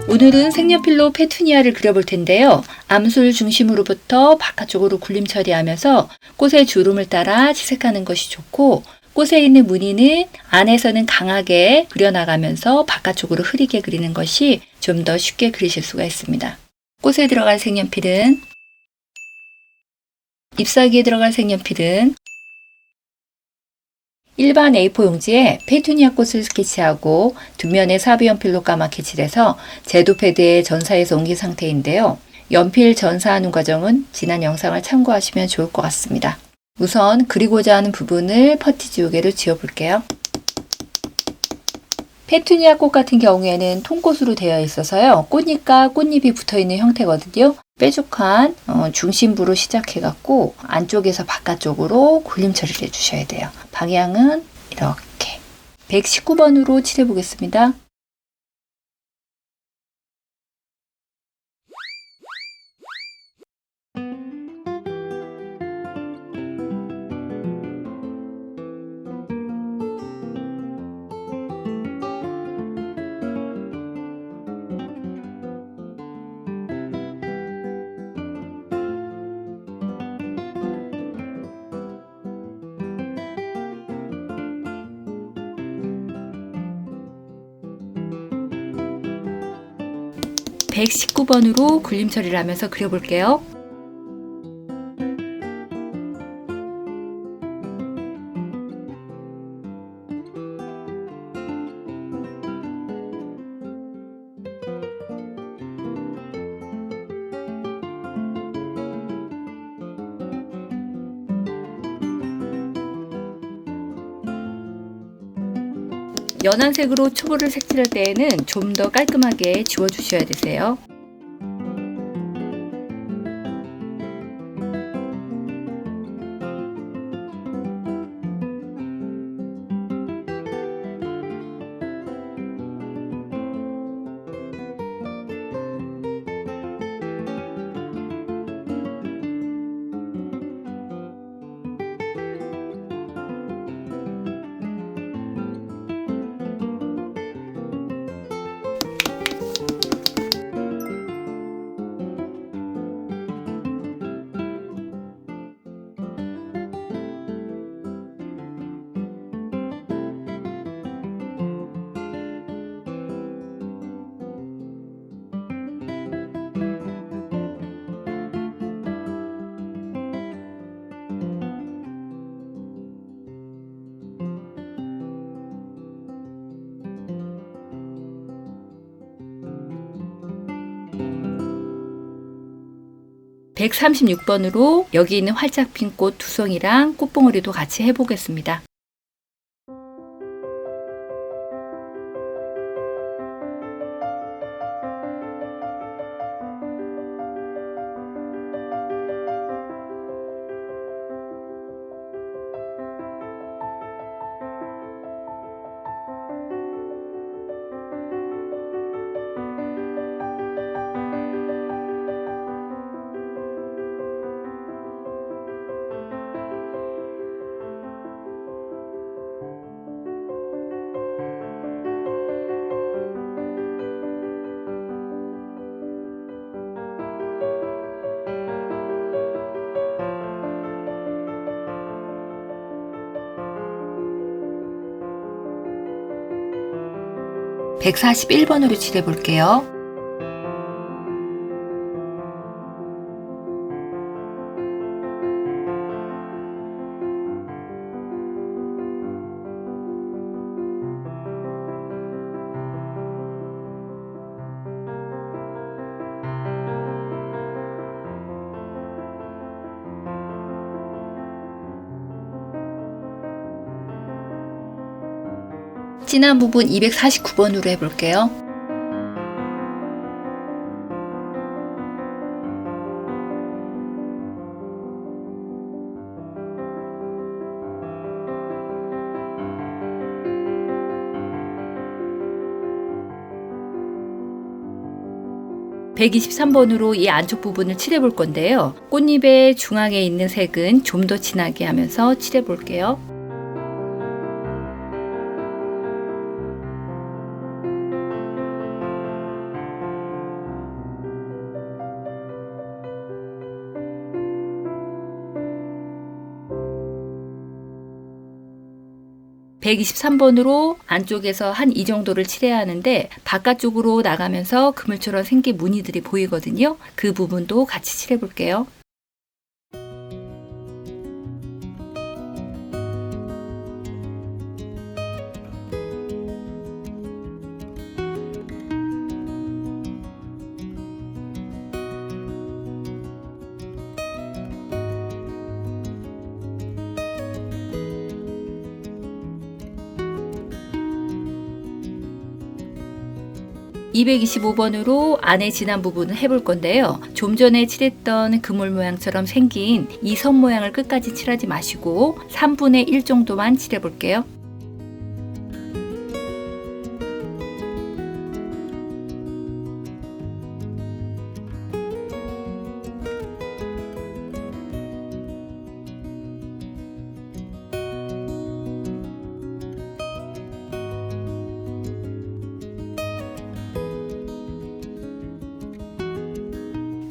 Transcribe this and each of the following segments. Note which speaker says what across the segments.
Speaker 1: 오늘은 색연필로 페투니아를 그려볼 텐데요. 암술 중심으로부터 바깥쪽으로 굴림 처리하면서 꽃의 주름을 따라 채색하는 것이 좋고, 꽃에 있는 무늬는 안에서는 강하게 그려나가면서 바깥쪽으로 흐리게 그리는 것이 좀 더 쉽게 그리실 수가 있습니다. 꽃에 들어갈 색연필은, 잎사귀에 들어갈 색연필은 일반 A4 용지에 페투니아 꽃을 스케치하고 뒷면에 사비 연필로 까맣게 칠해서 제도 패드에 전사해서 옮긴 상태인데요. 연필 전사하는 과정은 지난 영상을 참고하시면 좋을 것 같습니다. 우선 그리고자 하는 부분을 퍼티 지우개로 지워볼게요. 페투니아 꽃 같은 경우에는 통꽃으로 되어 있어서요. 꽃잎과 꽃잎이 붙어있는 형태거든요. 뾰족한 중심부로 시작해갖고 안쪽에서 바깥쪽으로 굴림 처리를 해주셔야 돼요. 방향은 이렇게 119번으로 칠해보겠습니다. (119번으로) 굴림 처리를 하면서 그려볼게요. 연한 색으로 초보를 색칠할 때에는 좀 더 깔끔하게 지워주셔야 되세요. (136번으로) 여기 있는 활짝 핀 꽃 두 송이랑 꽃봉오리도 같이 해보겠습니다. (141번으로) 칠해볼게요. 진한 부분 (249번으로) 해볼게요. (123번으로) 이 안쪽 부분을 칠해볼 건데요. 꽃잎의 중앙에 있는 색은 좀 더 진하게 하면서 칠해볼게요. 123번으로 안쪽에서 한 이 정도를 칠해야 하는데 바깥쪽으로 나가면서 그물처럼 생긴 무늬들이 보이거든요. 그 부분도 같이 칠해 볼게요. 225번으로 안에 진한 부분을 해볼 건데요. 좀 전에 칠했던 그물 모양처럼 생긴 이 선 모양을 끝까지 칠하지 마시고 3분의 1 정도만 칠해 볼게요.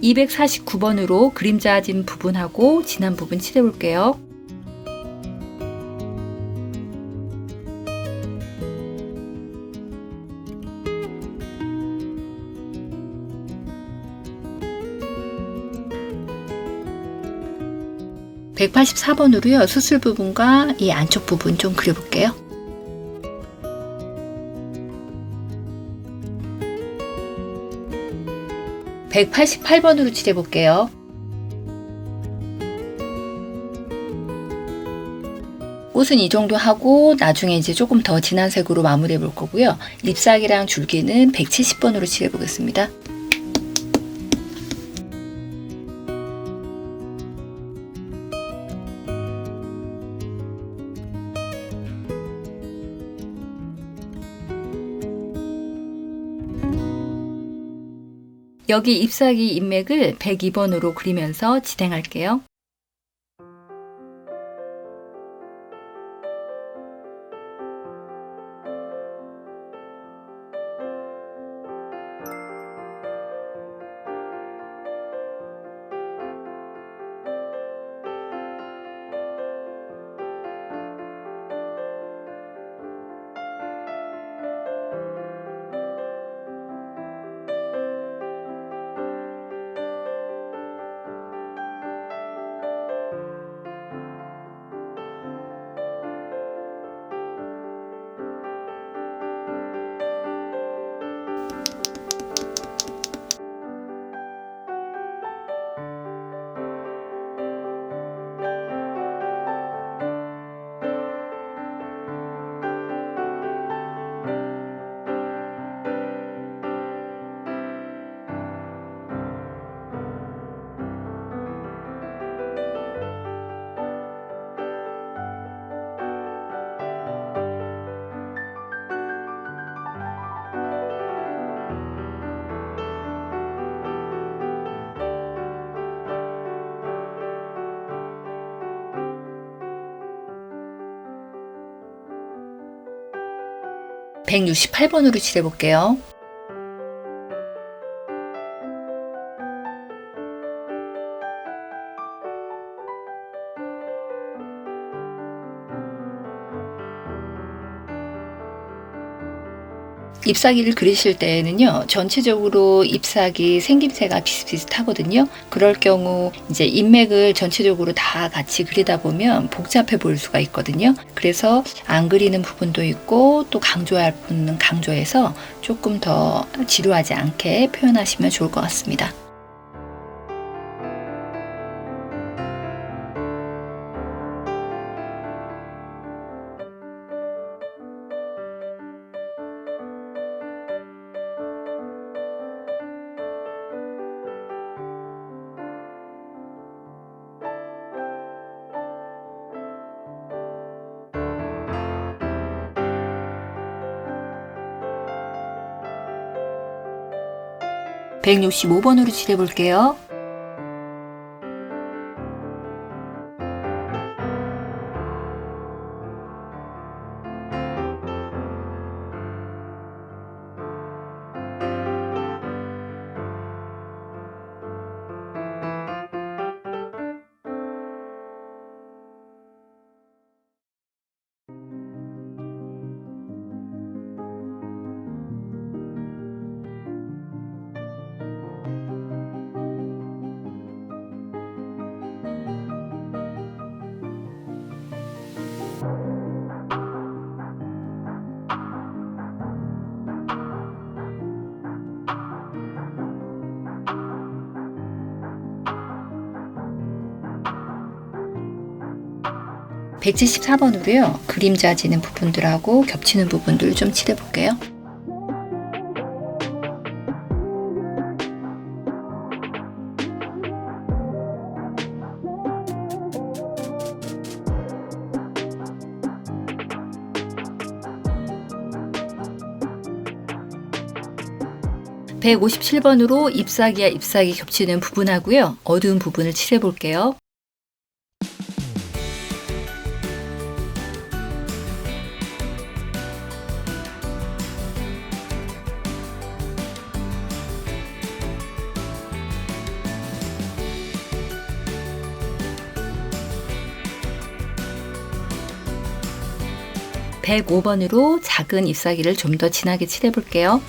Speaker 1: (249번으로) 그림자진 부분하고 진한 부분 칠해 볼게요. (184번으로요) 수술 부분과 이 안쪽 부분 좀 그려볼게요. 188번으로 칠해 볼게요. 꽃은 이 정도 하고 나중에 이제 조금 더 진한 색으로 마무리해 볼 거고요. 잎사귀랑 줄기는 170번으로 칠해 보겠습니다. 여기 잎사귀 잎맥을 102번으로 그리면서 진행할게요. (168번으로) 칠해 볼게요. 잎사귀를 그리실 때에는요, 전체적으로 잎사귀 생김새가 비슷비슷하거든요. 그럴 경우 이제 잎맥을 전체적으로 다 같이 그리다 보면 복잡해 보일 수가 있거든요. 그래서 안 그리는 부분도 있고 또 강조할 부분은 강조해서 조금 더 지루하지 않게 표현하시면 좋을 것 같습니다. 165번으로 칠해 볼게요. 174번으로요. 그림자 지는 부분들하고 겹치는 부분들 좀 칠해 볼게요. (157번으로) 잎사귀와 잎사귀 겹치는 부분하고요. 어두운 부분을 칠해 볼게요. (105번으로) 작은 잎사귀를 좀 더 진하게 칠해 볼게요.